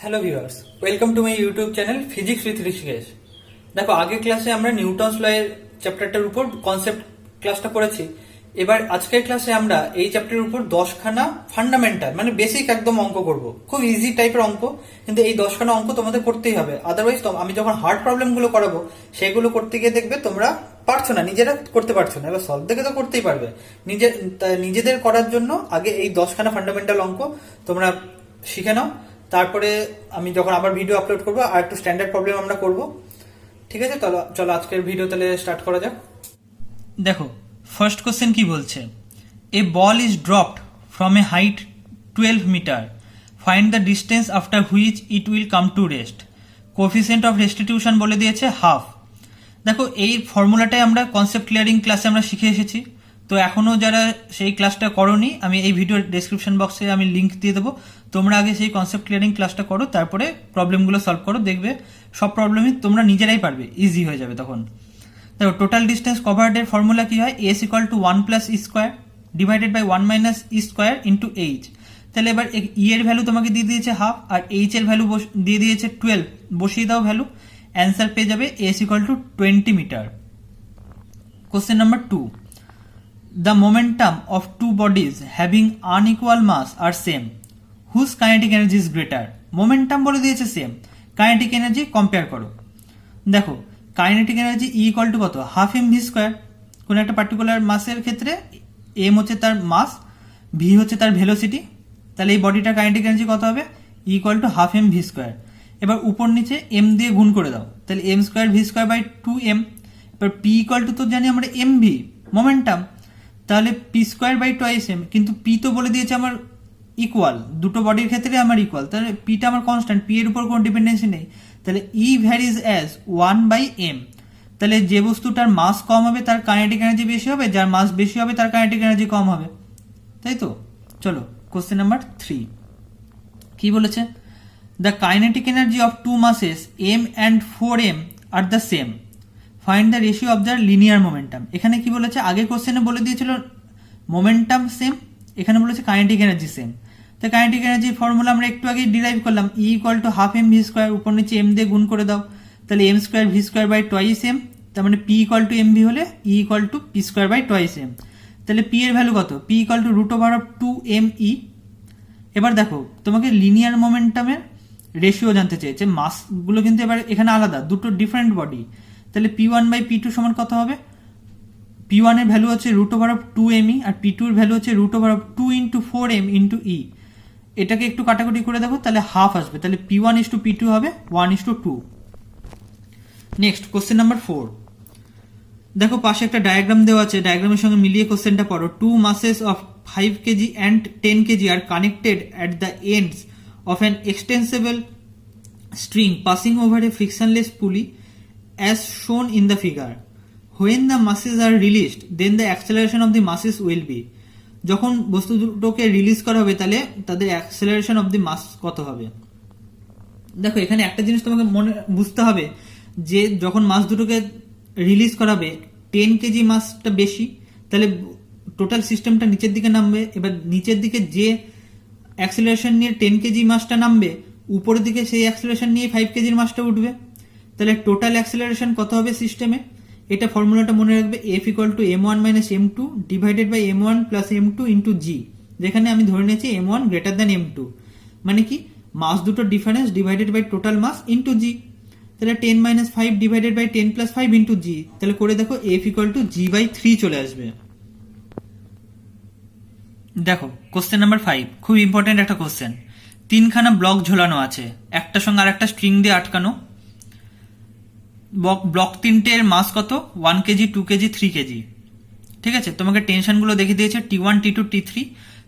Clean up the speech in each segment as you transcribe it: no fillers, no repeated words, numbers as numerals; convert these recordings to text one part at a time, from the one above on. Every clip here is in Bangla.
Hello viewers, welcome to my YouTube channel physics with Rishikesh. দেখো, আগের ক্লাসে আমরা নিউটনস ল এর চ্যাপ্টারটার উপর কনসেপ্ট ক্লাসটা করেছি। এবার আজকের ক্লাসে আমরা এই চ্যাপ্টারের উপর 10খানা ফান্ডামেন্টাল মানে বেসিক একদম অঙ্ক করব। খুব ইজি টাইপের অঙ্ক, কিন্তু এই 10খানা অঙ্ক তোমাদের করতেই হবে। আদারওয়াইজ আমি যখন হার্ড প্রবলেমগুলো করাবো সেগুলো করতে গিয়ে দেখবে তোমরা পারছো না, নিজেরা করতে পারছো না। এবার সলভ দেখে তো করতেই পারবে। নিজেদের করার জন্য আগে এই 10খানা ফান্ডামেন্টাল অঙ্ক তোমরা শিখে নাও। তারপরে আমি যখন আবার ভিডিও আপলোড করবো আর একটু স্ট্যান্ডার্ড প্রবলেম আমরা করব। ঠিক আছে, চলো আজকের ভিডিও তাহলে স্টার্ট করা যাক। দেখো, ফার্স্ট কোশ্চেন কি বলছে, a ball is dropped from a height 12 metre, find the distance after which it will come to rest. Coefficient of restitution বলে দিয়েছে হাফ। দেখো, এই ফর্মুলাটাই আমরা কনসেপ্ট ক্লিয়ারিং ক্লাসে আমরা শিখে এসেছি। তো এখনো যারা সেই ক্লাসটা করোনি, আমি এই ভিডিওর ডেসক্রিপশন বক্সে আমি লিংক দিয়ে দেবো। তোমরা আগে সেই কনসেপ্ট ক্লিয়ারিং ক্লাসটা করো, তারপরে প্রবলেমগুলো সলভ করো, দেখবে সব প্রবলেমই তোমরা নিজেরাই পারবে, ইজি হয়ে যাবে তখন। দেখো, টোটাল ডিস্টেন্স কভার্ড এর ফর্মুলা কি হয়, S equal to 1 plus e square divided by 1 minus e square into H. তাহলে এবার ই এর ভ্যালু তোমাকে দিয়ে দিয়েছে হাফ, আর এইচ এর ভ্যালু দিয়ে দিয়েছে 12। বসিয়ে দাও ভ্যালু, অ্যান্সার পেয়ে যাবে S equal to 20 metre. Question number 2, the momentum of two bodies having unequal mass are same, whose kinetic energy is greater? momentum বলে দিয়েছে সেম, কাইনেটিক এনার্জি কম্পেয়ার করো। দেখো, কাইনেটিক এনার্জি ই ইকুয়াল টু কত, হাফ এম ভি স্কোয়ার। কোন একটা পার্টিকুলার মাসের ক্ষেত্রে এম হচ্ছে তার মাস, ভি হচ্ছে তার ভেলোসিটি। তাহলে এই বডিটার কাইনেটিক এনার্জি কত হবে, E equal to half M V square. এবার উপর নিচে এম দিয়ে গুণ করে দাও, তাহলে M square V square by 2m। এবার পি ইকুয়াল টু তো জানি আমরা এম ভি মোমেন্টাম, তাহলে P square by twice M. কিন্তু পি তো বলে দিয়েছে আমার ইকুয়াল, দুটো বডির ক্ষেত্রে আমার ইকুয়াল, তাহলে পিটা আমার কনস্ট্যান্ট, পি এর উপর কোনো ডিপেন্ডেন্সি নেই। তাহলে ই ভ্যারিজ অ্যাজ 1 বাই এম। তাহলে যে বস্তুটার মাস কম হবে তার কাইনেটিক এনার্জি বেশি হবে, যার মাস বেশি হবে তার কাইনেটিক এনার্জি কম হবে, তাই তো। চলো, কোশ্চেন নাম্বার 3 কি বলেছে, the kinetic energy of two masses M and 4m আর the same, find the ratio of the linear momentum. এখানে কি বলেছে, আগে কোশ্চেনে বলে দিয়েছিল মোমেন্টাম সেম, এখানে বলেছে কাইনেটিক এনার্জি সেম। তো কাইনেটিক এনার্জির ফর্মুলা আমরা একটু আগে ডিরাইভ করলাম, E equal to half M V square, উপর নিচে এম দিয়ে গুণ করে দাও, তাহলে M square V square by twice M. তার মানে P equal to M V হলে E equal to P square by twice M. তাহলে পি এর ভ্যালু কত, P equal to root over of 2m/e। এবার দেখো, তোমাকে লিনিয়ার মোমেন্টামের রেশিও জানতে চেয়েছে, মাসগুলো কিন্তু এবার এখানে আলাদা, দুটো ডিফারেন্ট বডি। তাহলে P one by P two সমান কত হবে, পি ওয়ান এর ভ্যালু হচ্ছে রুট ওভার অফ 2m/e আর পি টু এর ভ্যালু হচ্ছে root over of 2 into 4m into E. এটাকে একটু কাটাকুটি করে দেখো, তাহলে হাফ আসবে, তাহলে P one is to P two হবে 1:2। নেক্সট কোশ্চেন নাম্বার 4, দেখো পাশে একটা ডায়াগ্রাম দেওয়া আছে, ডায়াগ্রামের সঙ্গে মিলিয়ে কোশ্চেনটা পড়ো। Two masses of 5 kg and 10 kg are connected at the ends of an extensible string passing over a frictionless pulley as shown in the figure. When the masses are released, then the acceleration of the masses will be. যখন বস্তু দুটোকে রিলিজ করা হবে তাহলে তাদের অ্যাক্সেলারেশন অফ দি মাস কত হবে। দেখো, এখানে একটা জিনিস তোমাকে মনে বুঝতে হবে যে যখন মাস দুটোকে রিলিজ করাবে 10 কেজি মাসটা বেশি, তাহলে টোটাল সিস্টেমটা নিচের দিকে নামবে। এবার নিচের দিকে যে অ্যাক্সেলারেশন নিয়ে 10 কেজি মাসটা নামবে, উপরের দিকে সেই অ্যাক্সেলারেশন নিয়ে 5 কেজির মাসটা উঠবে। তাহলে টোটাল অ্যাক্সেলারেশন কত হবে সিস্টেমে, এটা ফর্মুলাটা মনে রাখবে, F equal to m1 minus m2 divided by m1 plus m2 into G, যেখানে আমি ধরে নিয়েছি m1 গ্রেটার দ্যান m2, মানে কি মাস দুটো difference divided by total mass into G. তাহলে 10 minus 5 divided by 10 plus 5 into G, তাহলে করে দেখো F equal to G by 3 চলে আসবে। দেখো, কোশ্চেন নাম্বার 5 খুব ইম্পর্টেন্ট একটা কোশ্চেন। 3খানা ব্লক ঝোলানো আছে, একটার সঙ্গে আর একটা স্ট্রিং দিয়ে আটকানো। ব্লক তিনটের মাস কত, 1 কেজি, 2 কেজি, 3 কেজি। ঠিক আছে, তোমাকে টেনশনগুলো দেখে দিয়েছে T1 T2 T3।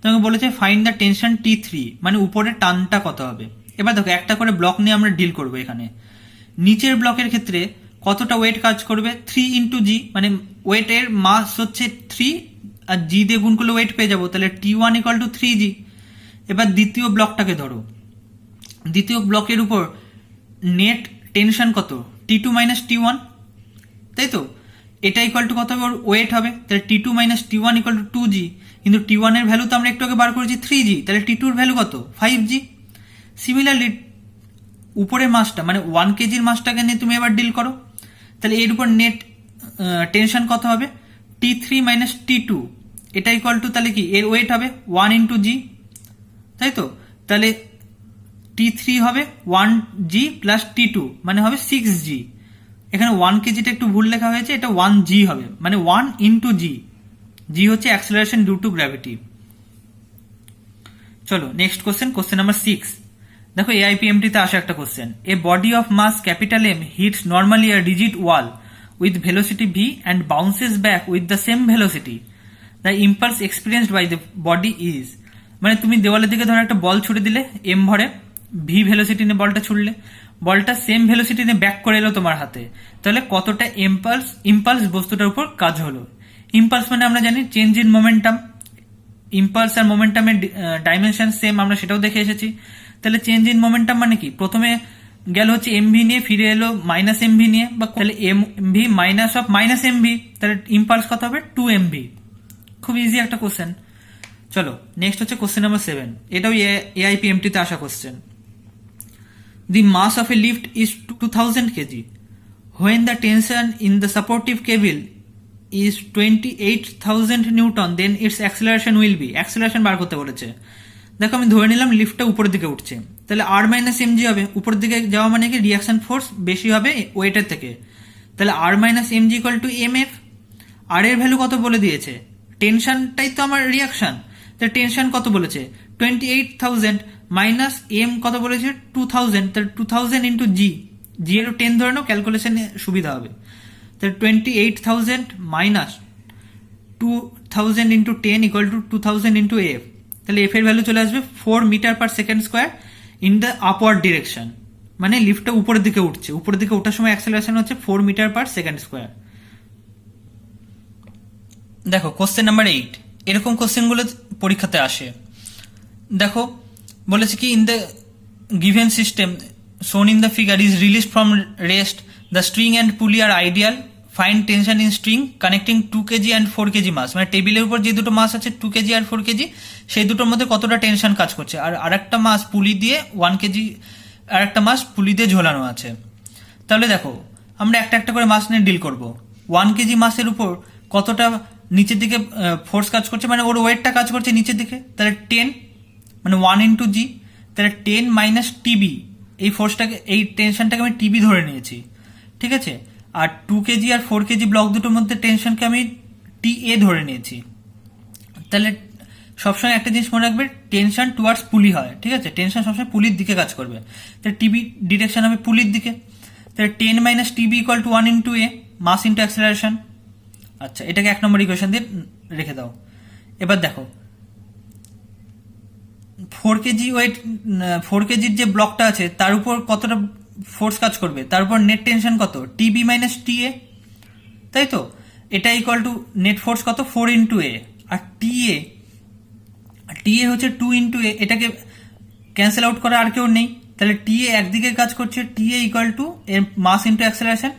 তোমাকে বলেছে ফাইন্ড দ্য টেনশন T3, মানে উপরের টানটা কত হবে। এবার দেখো, একটা করে ব্লক নিয়ে আমরা ডিল করবো। এখানে নিচের ব্লকের ক্ষেত্রে কতটা ওয়েট কাজ করবে, 3 ইন্টু জি, মানে ওয়েটের মাস হচ্ছে 3 আর জি দিয়ে গুণ করলে ওয়েট পেয়ে যাবো, তাহলে T1 ইকুয়াল টু 3g। এবার দ্বিতীয় ব্লকটাকে ধরো, দ্বিতীয় ব্লকের উপর নেট টেনশন কত, T2 মাইনাস T1, তাই তো। এটা ইকুয়াল টু কত হবে, ওর ওয়েট হবে, তাহলে T2 minus T1 equal to 2g। কিন্তু T1 এর ভ্যালু তো আমরা একটু আগে বার করেছি 3g, তাহলে T2 এর ভ্যালু কত, 5g। সিমিলারলি উপরের মাসটা মানে 1 কেজির মাসটাকে নিয়ে তুমি এবার ডিল করো, তাহলে এর উপর নেট টেনশন কত হবে, T3 মাইনাস T2, এটা ইকুয়াল টু তাহলে কি এর ওয়েট হবে 1 ইন্টু জি, তাই তো? তাহলে T3 হবে 1g প্লাস T2 মানে হবে 6g। এখানে 1 কেজিটা একটু ভুল লেখা হয়েছে, এটা 1g হবে, মানে 1 ইন্টু জি। জি হচ্ছে অ্যাক্সেলারেশন ডিউ টু গ্র্যাভিটি। চলো নেক্সট কোশ্চেন, কোশ্চেন নাম্বার 6। দেখো এআইপিএমটি তে আসা একটা কোশ্চেন। A body of mass capital M hits normally a rigid wall with velocity V and bounces back with the same velocity. The impulse experienced by the body is, মানে তুমি দেওয়ালের দিকে ধরো একটা বল ছুড়ে দিলে এম ভরে, ভি ভেলোসিটি নিয়ে বলটা ছুড়লে, বলটা সেম ভেলোসিটি নিয়ে ব্যাক করে এলো তোমার হাতে, তাহলে কতটা ইম্পালস বস্তুটার উপর কাজ হলো। ইম্পালস মানে আমরা জানি চেঞ্জ ইন মোমেন্টাম, ইম্পালস আর মোমেন্টামের ডাইমেনশন সেম, আমরা সেটাও দেখে এসেছি। তাহলে চেঞ্জ ইন মোমেন্টাম মানে কি, প্রথমে গেল হচ্ছে এমভি নিয়ে, ফিরে এলো মাইনাস এমভি নিয়ে, বা তাহলে MV minus of minus MV, তাহলে ইম্পালস কত হবে 2mv। খুব ইজি একটা কোশ্চেন। চলো নেক্সট হচ্ছে কোশ্চেন নাম্বার 7, এটাও এআইপিএমটি তে আসা question. The mass of a lift is 2000 kg. When the tension in the supportive cable is 28,000 Newton, then its acceleration will be, acceleration বার করতে বলেছে। দেখো আমি ধরে নিলাম লিফটটা উপরের দিকে উঠছে, তাহলে আর মাইনাস এমজি হবে, উপরের দিকে যাওয়া মানে কি রিয়াকশন ফোর্স বেশি হবে ওয়েটের থেকে, তাহলে R minus MG equal to M F. R এর ভ্যালু কত বলে দিয়েছে, টেনশনটাই তো আমার রিয়াকশন, তাহলে টেনশন কত বলেছে 28,000 মাইনাস এম কত বলেছে 2000, তাহলে 2000 ইন্টু জি, জি এর 10 ধরে নাও, ক্যালকুলেশনে সুবিধা হবে। তাহলে 28,000 minus 2000 into 10 equal to 2000 into F, তাহলে এফ এর ভ্যালু চলে আসবে 4 metre per second square in the upward direction, মানে লিফটটা উপরের দিকে উঠছে, উপরের দিকে ওঠার সময় অ্যাক্সেলারেশন হচ্ছে 4 মিটার পার সেকেন্ড স্কোয়ার। দেখো কোশ্চেন নাম্বার 8, এরকম কোশ্চেনগুলো পরীক্ষাতে আসে। দেখো বলেছে কি in the given system shown in the figure is release from rest, the string and pulley are ideal, find tension in string connecting 2 KG and 4 KG mass, মানে টেবিলের উপর যে দুটো মাস আছে 2 কেজি আর 4 কেজি, সেই দুটোর মধ্যে কতটা টেনশন কাজ করছে, আর আরেকটা মাস পুলি দিয়ে 1 কেজি, আর একটা মাস পুলি দিয়ে ঝোলানো আছে। তাহলে দেখো আমরা একটা একটা করে মাস নিয়ে ডিল করব। 1 কেজি মাসের উপর কতটা নিচের দিকে ফোর্স কাজ করছে, মানে ওর ওয়েটটা কাজ করছে নিচের দিকে, তাহলে 10 মানে 1 ইন্টু জি, তাহলে 10 মাইনাস টিবি, এই ফোর্সটাকে এই টেনশনটাকে আমি টিবি ধরে নিয়েছি, ঠিক আছে। আর 2 কেজি আর 4 কেজি ব্লক দুটোর মধ্যে টেনশনকে আমি টি এ ধরে নিয়েছি। তাহলে সবসময় একটা জিনিস মনে রাখবে, টেনশন টুয়ার্ডস পুলি হয়, ঠিক আছে, টেনশন সবসময় পুলির দিকে কাজ করবে, তাহলে টিবি ডিরেকশন হবে পুলির দিকে, তাহলে 10 minus TB equal to 1 into A, mass into acceleration. আচ্ছা এটাকে 1 নম্বর ইকুয়েশন দিয়ে রেখে দাও। এবার দেখো 4 কেজি ওয়েট, 4 কেজির যে ব্লকটা আছে তার উপর কতটা ফোর্স কাজ করবে, তার উপর নেট টেনশন কত টিবি মাইনাস টি এ, তাই তো। এটা ইকুয়াল টু নেট ফোর্স কত 4 ইন্টু এ, আর টি এ হচ্ছে 2 ইন্টু এ, এটাকে ক্যান্সেল আউট করা আর কেউ নেই, তাহলে টি এ একদিকে কাজ করছে, টি এ ইকুয়াল টু এর মাস ইন্টু অ্যাক্সেলারেশন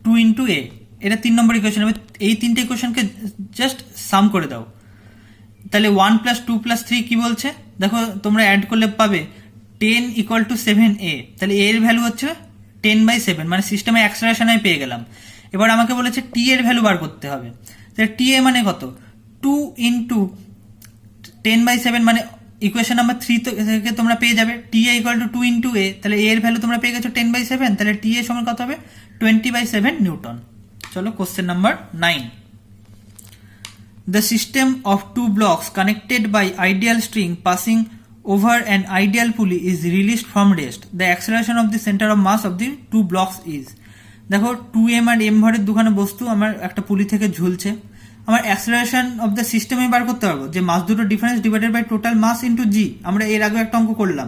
2 ইন্টু এ, এটা 3 নম্বর ইকুয়েশন হবে। এই তিনটে ইকুয়েশনকে জাস্ট সাম করে দাও, তাহলে 1 প্লাস 2 প্লাস 3 কি বলছে দেখো, তোমরা অ্যাড করলে পাবে 10 ইকুয়াল টু 7a, তাহলে এর ভ্যালু হচ্ছে 10/7, মানে সিস্টেমে অ্যাক্সেলারেশন আমি পেয়ে গেলাম। এবার আমাকে বলেছে টি এর ভ্যালু বার করতে হবে, তাহলে টি এ মানে কত 2 ইন্টু 10/7, মানে ইকুয়েশন নাম্বার 3 থেকে তোমরা পেয়ে যাবে টি এ ইকুয়াল টু 2 ইন্টু এ, তাহলে এর ভ্যালু তোমরা পেয়ে গেছো 10/7, তাহলে টি এ সমান কত হবে 20/7 নিউটন। চলো question number 9, the system of 2 blocks connected by ideal string passing over an ideal pulley is released from rest, the acceleration of the center of mass of the 2 blocks is। দেখো 2m আর m ভরের দুখানে বস্তু আমার একটা পুলি থেকে ঝুলছে, আমার অ্যাক্সেলারেশন অফ দ্য সিস্টেম আমি বার করতে পারবো, যে মাস দুটো difference divided by total mass into G, আমরা এর আগে একটা অঙ্ক করলাম।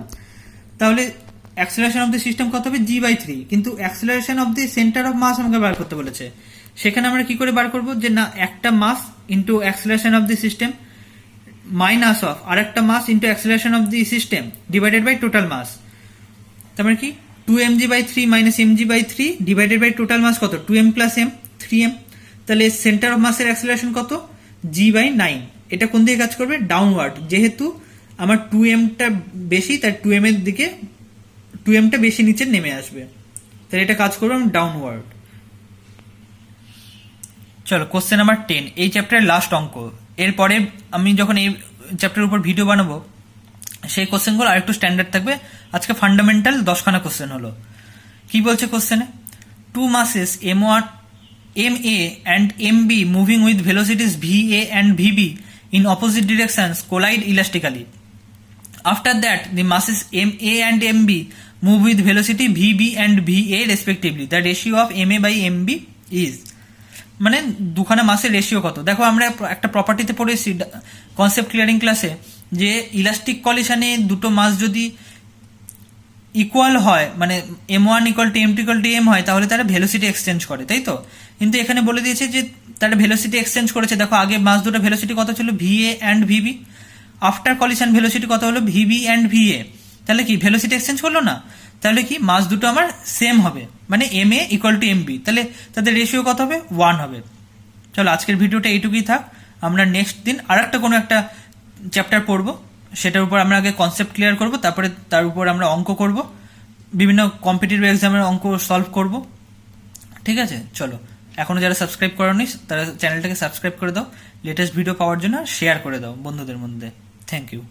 তাহলে অ্যাক্সেলারেশন অফ দ্য সিস্টেম কত হবে g/3, কিন্তু acceleration of the centre of mass আমাকে বার করতে বলেছে, সেখানে আমরা কি করে বার করবো, যে না একটা mass into acceleration of the system minus of আর একটা mass into acceleration of the system divided by total mass, তারপরে কি 2mg/3 minus mg/3 divided by total mass কত 2m প্লাস m 3m, তাহলে সেন্টার অফ মাসের অ্যাক্সেলারেশন কত g/9, এটা কোন দিকে কাজ করবে ডাউনওয়ার্ড, যেহেতু আমার 2m টা বেশি তাই 2m এর দিকে 2m-টা বেশি নিচে নেমে আসবে। তাহলে এটা কাজ করবো আমি ডাউনওয়ার্ড। চলো কোশ্চেন নাম্বার 10, এই চ্যাপ্টারের লাস্ট অঙ্ক। এরপরে আমি যখন এই চ্যাপ্টারের উপর ভিডিও বানাবো সেই কোশ্চেনগুলো আরেকটু স্ট্যান্ডার্ড থাকবে। আজকে ফান্ডামেন্টাল 10খানা কোশ্চেন হলো। কি বলছে কোশ্চেনে? Two masses m1 ma and mb moving with velocities va and vb in opposite directions collide elastically. After that, the masses ma and mb move with velocity vb and va respectively. The ratio of ma by mb is, মানে দুখানা মাসের রেশিও কত? দেখো আমরা একটা প্রপার্টিতে পড়েছি কনসেপ্ট ক্লিয়ারিং ক্লাসে, যে ইলাস্টিক কলিশনে দুটো মাস যদি ইকুয়াল হয়, মানে m1 equal to m2 equal to m হয়, তাহলে তারা ভেলোসিটি এক্সচেঞ্জ করে, তাই তো? কিন্তু এখানে বলে দিয়েছে যে তারা ভেলোসিটি এক্সচেঞ্জ করেছে। দেখো আগে মাস দুটো ভেলোসিটি কত ছিল? va and vb। After collision velocity কত হলো? vb and va। তাহলে কি ভেলোসিটি এক্সচেঞ্জ করলো না? তাহলে কি মাস দুটো আমার সেম হবে, মানে ma ইকুয়াল টু mb। তাহলে তাদের রেশিও কত হবে? 1 হবে। চলো আজকের ভিডিওটা এইটুকুই থাক। আমরা নেক্সট দিন আর একটা কোনো একটা চ্যাপ্টার পড়বো, সেটার উপর আমরা আগে কনসেপ্ট ক্লিয়ার করব, তারপরে তার উপর আমরা অঙ্ক করব, বিভিন্ন কম্পিটিটিভ এক্সামের অঙ্ক সলভ করব। ঠিক আছে, চলো এখনো যারা সাবস্ক্রাইব করোনি তারা চ্যানেলটাকে সাবস্ক্রাইব করে দাও, লেটেস্ট ভিডিও পাওয়ার জন্য শেয়ার করে দাও বন্ধুদের মধ্যে। Thank you.